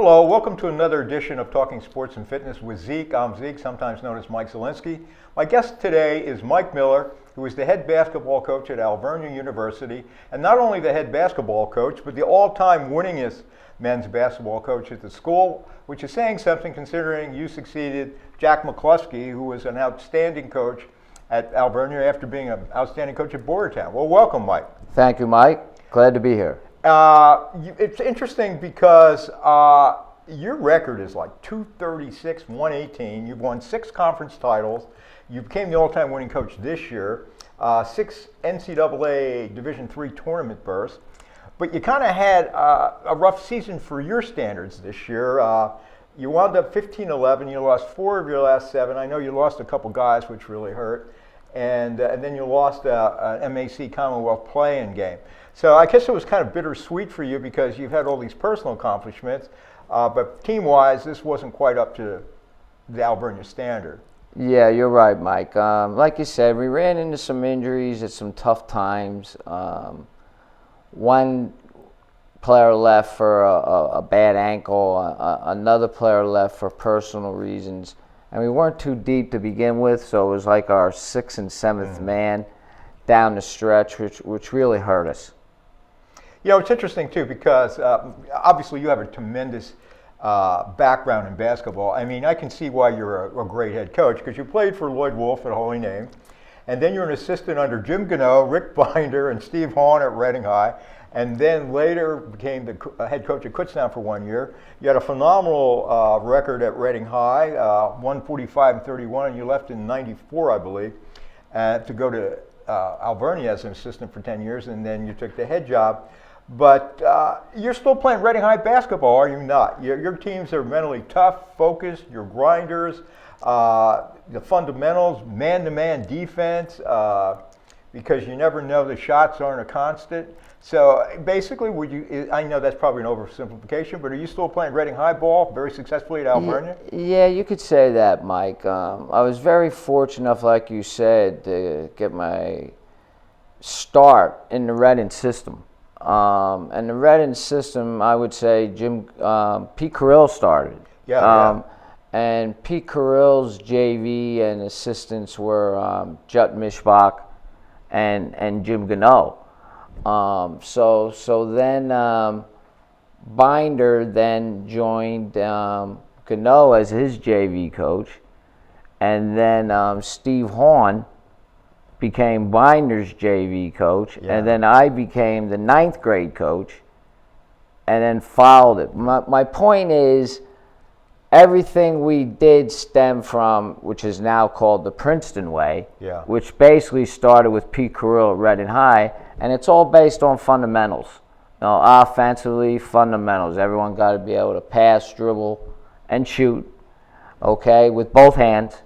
Hello, welcome to another edition of Talking Sports and Fitness with Zeke. I'm Zeke, sometimes known as Mike Zielinski. My guest today is Mike Miller, who is the head basketball coach at Alvernia University, and not only the head basketball coach, but the all-time winningest men's basketball coach at the school, which is saying something considering you succeeded Jack McCloskey, who was an outstanding coach at Alvernia after being an outstanding coach at Boyertown. Well, welcome, Mike. Thank you, Mike. Glad to be here. It's interesting because your record is like 236, 118. You've won 6 conference titles. You became the all-time winning coach this year. 6 NCAA Division III tournament berths. But you kind of had a rough season for your standards this year. You wound up 15-11. You lost 4 of your last 7. I know you lost a couple guys, which really hurt. And then you lost a MAC Commonwealth Player game. So I guess it was kind of bittersweet for you because you've had all these personal accomplishments, but team-wise, this wasn't quite up to the Alvernia standard. Yeah, you're right, Mike. Like you said, we ran into some injuries at some tough times. One player left for a bad ankle, another player left for personal reasons, and we weren't too deep to begin with, so it was like our 6th and 7th man down the stretch, which really hurt us. You know, it's interesting, too, because obviously you have a tremendous background in basketball. I mean, I can see why you're a great head coach, because you played for Lloyd Wolf at Holy Name, and then you're an assistant under Jim Gano, Rick Binder, and Steve Hahn at Reading High, and then later became the head coach at Kutztown for 1 year. You had a phenomenal record at Reading High, 145-31, and you left in '94, I believe, to go to Alvernia as an assistant for 10 years, and then you took the head job. But you're still playing Reading High basketball, are you not? Your teams are mentally tough, focused, you're grinders, the fundamentals, man-to-man defense, because you never know, the shots aren't a constant. So basically, I know that's probably an oversimplification, but are you still playing Reading High ball very successfully at Alvernia? Yeah, you could say that, Mike. I was very fortunate enough, like you said, to get my start in the Reading system. And the Reading system, I would say, Pete Carrill started. And Pete Carrill's JV and assistants were Jut Mishbach and Jim Gano. So then Binder then joined Gano as his JV coach, and then Steve Hahn became Binder's JV coach, and then I became the 9th grade coach, and then followed it. My point is, everything we did stemmed from, which is now called the Princeton Way, which basically started with Pete Carrill at Reading High, and it's all based on fundamentals. You know, offensively, fundamentals. Everyone got to be able to pass, dribble, and shoot, okay, with both hands.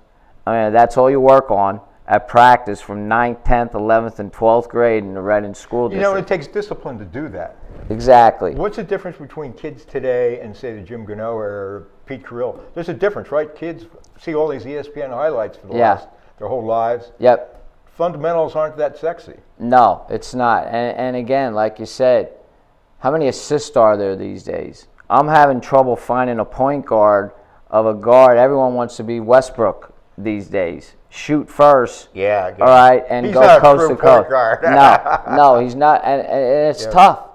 I mean, that's all you work on at practice from 9th, 10th, 11th, and 12th grade in the Reading School District. You know, it takes discipline to do that. Exactly. What's the difference between kids today and, say, the Jim Gano or Pete Carrill? There's a difference, right? Kids see all these ESPN highlights for their whole lives. Yep. Fundamentals aren't that sexy. No, it's not. And again, like you said, how many assists are there these days? I'm having trouble finding a point guard of a guard. Everyone wants to be Westbrook these days. Shoot first. Yeah. All right, and go coast to coast. No, he's not. And it's tough.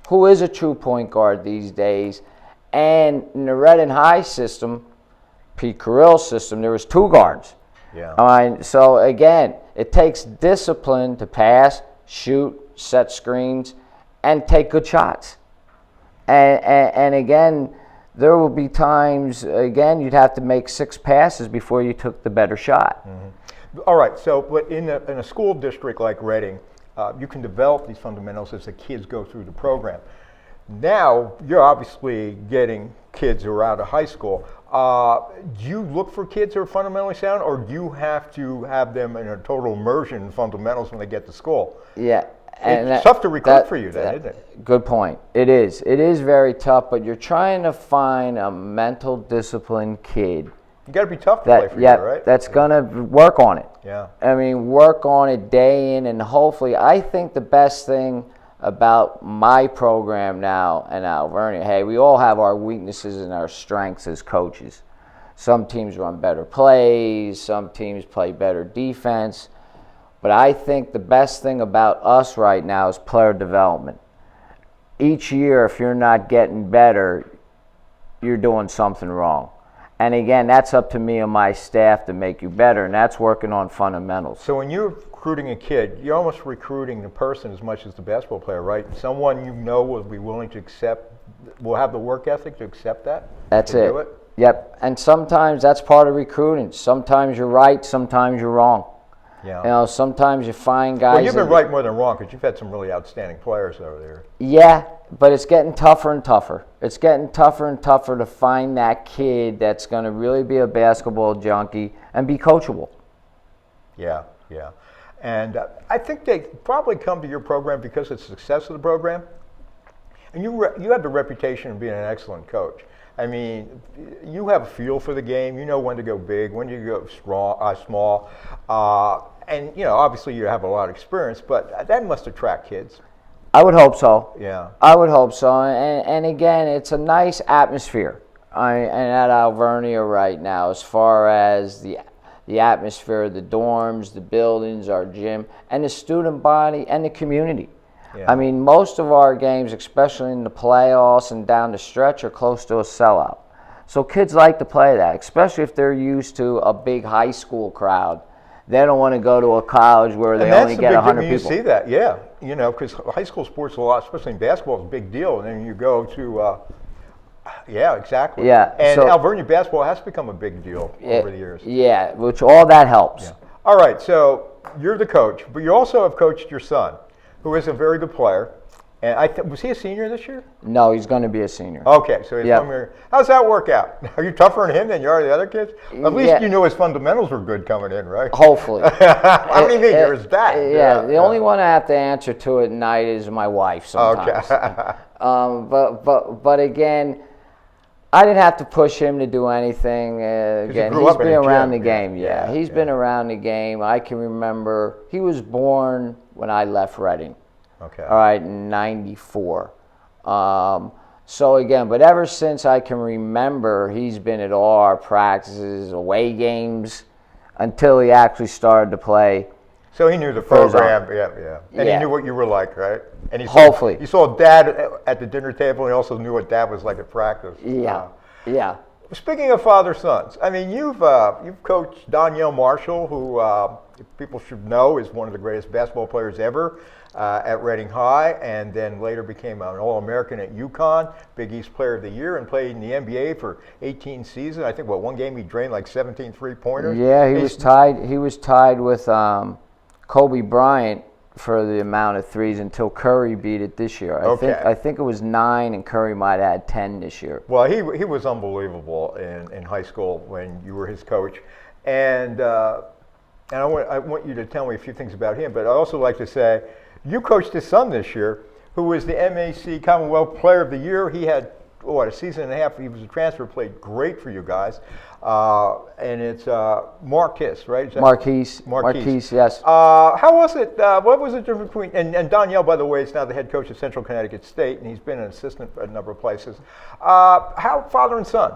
Who is a true point guard these days? And in the Reading High system, Pete Carrill's system, there was 2 guards. I mean, so again, it takes discipline to pass, shoot, set screens, and take good shots. And again, there will be times, again, you'd have to make 6 passes before you took the better shot. All right, so but in a school district like Reading, you can develop these fundamentals as the kids go through the program. Now, you're obviously getting kids who are out of high school. Do you look for kids who are fundamentally sound, or do you have to have them in a total immersion in fundamentals when they get to school? Yeah. And it's tough to recruit for you then, isn't it? Good point. It is. It is very tough, but you're trying to find a mental disciplined kid. You got to be tough to play for you, right? That's going to work on it. Yeah. I mean, work on it day in, and hopefully, I think the best thing about my program now in Alvernia. Hey, we all have our weaknesses and our strengths as coaches. Some teams run better plays, some teams play better defense. But I think the best thing about us right now is player development. Each year, if you're not getting better, you're doing something wrong. And again, that's up to me and my staff to make you better, and that's working on fundamentals. So when you're recruiting a kid, you're almost recruiting the person as much as the basketball player, right? Someone you know will be willing to accept, will have the work ethic to accept that? That's it. Do it? Yep. And sometimes that's part of recruiting. Sometimes you're right, sometimes you're wrong. Yeah. You know, sometimes you find guys. Well, you've been right more than wrong because you've had some really outstanding players over there. Yeah, but it's getting tougher and tougher. It's getting tougher and tougher to find that kid that's going to really be a basketball junkie and be coachable. Yeah, yeah. And I think they probably come to your program because of the success of the program. And you have the reputation of being an excellent coach. I mean, you have a feel for the game. You know when to go big, when to go small. And, you know, obviously you have a lot of experience, but that must attract kids. I would hope so. Yeah. I would hope so. And again, it's a nice atmosphere and at Alvernia right now as far as the atmosphere, the dorms, the buildings, our gym, and the student body and the community. Yeah. I mean, most of our games, especially in the playoffs and down the stretch, are close to a sellout. So kids like to play that, especially if they're used to a big high school crowd. They don't want to go to a college where they only get 100 people. You see that, yeah. You know, because high school sports a lot, especially in basketball, is a big deal. And then you go to, yeah, exactly. Yeah. And so, Alvernia basketball has become a big deal over the years. Yeah, which all that helps. Yeah. All right, so you're the coach, but you also have coached your son, who is a very good player. And was he a senior this year? No, he's going to be a senior. Okay, so he's how's that work out? Are you tougher on him than you are the other kids? At least you knew his fundamentals were good coming in, right? Hopefully. How many years that? Yeah, the only one I have to answer to at night is my wife sometimes. Okay. But again, I didn't have to push him to do anything. Again, he's been around the game. Yeah, he's been around the game. I can remember he was born when I left Reading. Okay. All right, in '94. So again, but ever since I can remember, he's been at all our practices, away games, until he actually started to play. So he knew the program, yeah. And he knew what you were like, right? And Hopefully. He saw Dad at the dinner table, and he also knew what Dad was like at practice. Yeah. Speaking of father-sons, I mean, you've coached Donyell Marshall, who people should know is one of the greatest basketball players ever at Reading High, and then later became an All-American at UConn, Big East Player of the Year, and played in the NBA for 18 seasons. I think one game he drained like 17 three-pointers. Yeah, he was tied with Kobe Bryant for the amount of threes until Curry beat it this year. I think it was 9, and Curry might have had 10 this year. Well, he was unbelievable in high school when you were his coach, and I want you to tell me a few things about him. But I'd also like to say, you coached his son this year, who was the MAC Commonwealth Player of the Year. He had a season and a half. He was a transfer, played great for you guys. And it's Marquis, right? Marquis, yes. How was it? What was the difference between, and Donyell, by the way, is now the head coach of Central Connecticut State, and he's been an assistant at a number of places. How father and son,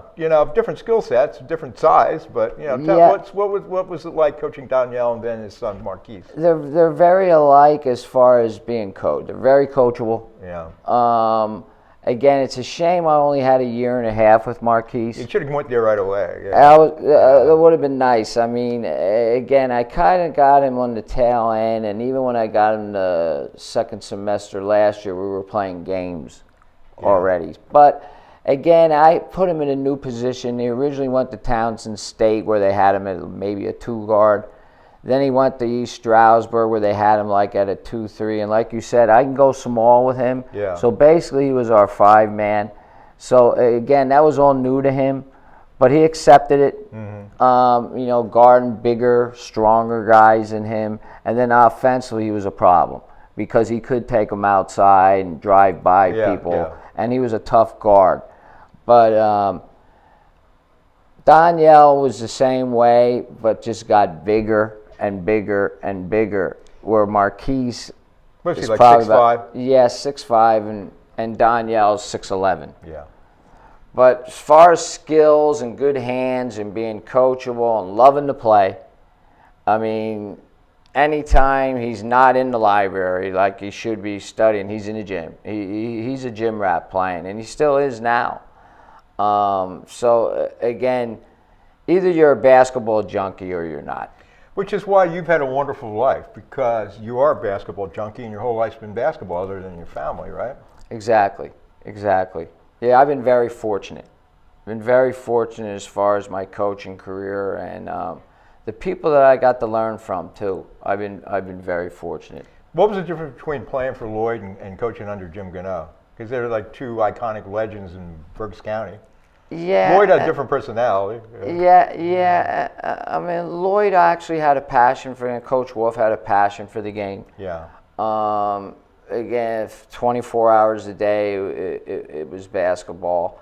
different skill sets, different size, but, what was it like coaching Donyell and then his son, Marquis? They're very alike as far as being coached. They're very coachable. Yeah. Again, it's a shame I only had a year and a half with Marquis. You should have went there right away. Yeah. That would have been nice. I mean, again, I kind of got him on the tail end, and even when I got him the second semester last year, we were playing games already. But again, I put him in a new position. He originally went to Townsend State, where they had him at maybe a 2-guard. Then he went to East Stroudsburg, where they had him like at a 2-3. And like you said, I can go small with him. Yeah. So basically, he was our 5-man. So again, that was all new to him, but he accepted it. Mm-hmm. Guarding bigger, stronger guys than him. And then offensively, he was a problem because he could take them outside and drive by people. And he was a tough guard. But Donyell was the same way, but just got bigger and bigger and bigger, where Marquis Was he is like probably 6'5"? Yeah, 6'5", and Donyell's 6'11". Yeah. But as far as skills and good hands and being coachable and loving to play, I mean, anytime he's not in the library like he should be studying, he's in the gym. He's a gym rat playing, and he still is now. So again, either you're a basketball junkie or you're not. Which is why you've had a wonderful life, because you are a basketball junkie and your whole life's been basketball other than your family, right? Exactly. Yeah, I've been very fortunate. Been very fortunate as far as my coaching career and the people that I got to learn from too. I've been very fortunate. What was the difference between playing for Lloyd and coaching under Jim Gano? Because they're like two iconic legends in Berks County. Yeah. Lloyd had a different personality. Yeah. I mean, Lloyd actually had a passion for it, and Coach Wolf had a passion for the game. Yeah. Again, 24 hours a day, it was basketball.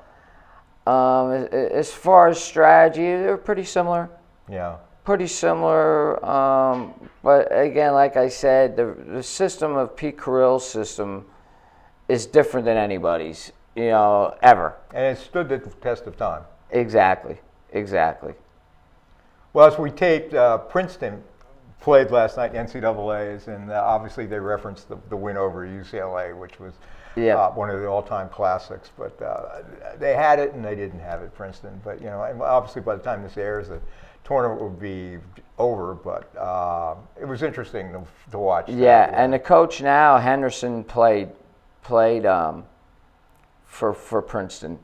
As far as strategy, they're pretty similar. Yeah. Pretty similar, but again, like I said, the system of Pete Carrill's system is different than anybody's, ever. And it stood the test of time. Exactly. Well, as we taped, Princeton played last night in NCAAs, and obviously they referenced the win over UCLA, which was one of the all-time classics. But they had it and they didn't have it, Princeton. But and obviously by the time this airs, the tournament will be over. But it was interesting to watch. Yeah, and the coach now, Henderson, played for Princeton.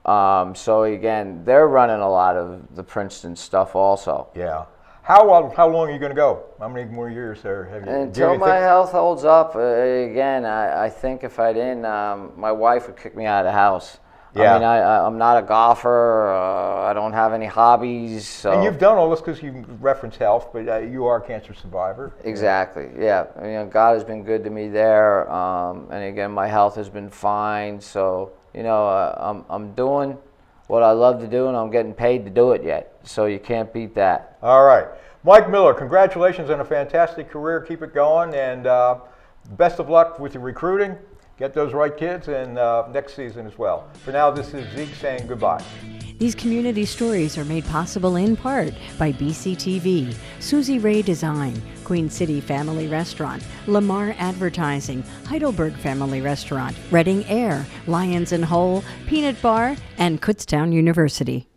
So again, they're running a lot of the Princeton stuff also. Yeah. How long are you going to go? How many more years have you? Until my health holds up. Again, I think if I didn't, my wife would kick me out of the house. Yeah. I mean, I'm not a golfer. I don't have any hobbies. So. And you've done all this because you reference health, but you are a cancer survivor. Exactly. Yeah. God has been good to me there, and again, my health has been fine. So I'm doing what I love to do, and I'm getting paid to do it yet. So you can't beat that. All right. Mike Miller, congratulations on a fantastic career. Keep it going, and best of luck with your recruiting. Get those right kids, and next season as well. For now, this is Zeke saying goodbye. These community stories are made possible in part by BCTV, Susie Ray Design, Queen City Family Restaurant, Lamar Advertising, Heidelberg Family Restaurant, Reading Air, Lions and Hole, Peanut Bar, and Kutztown University.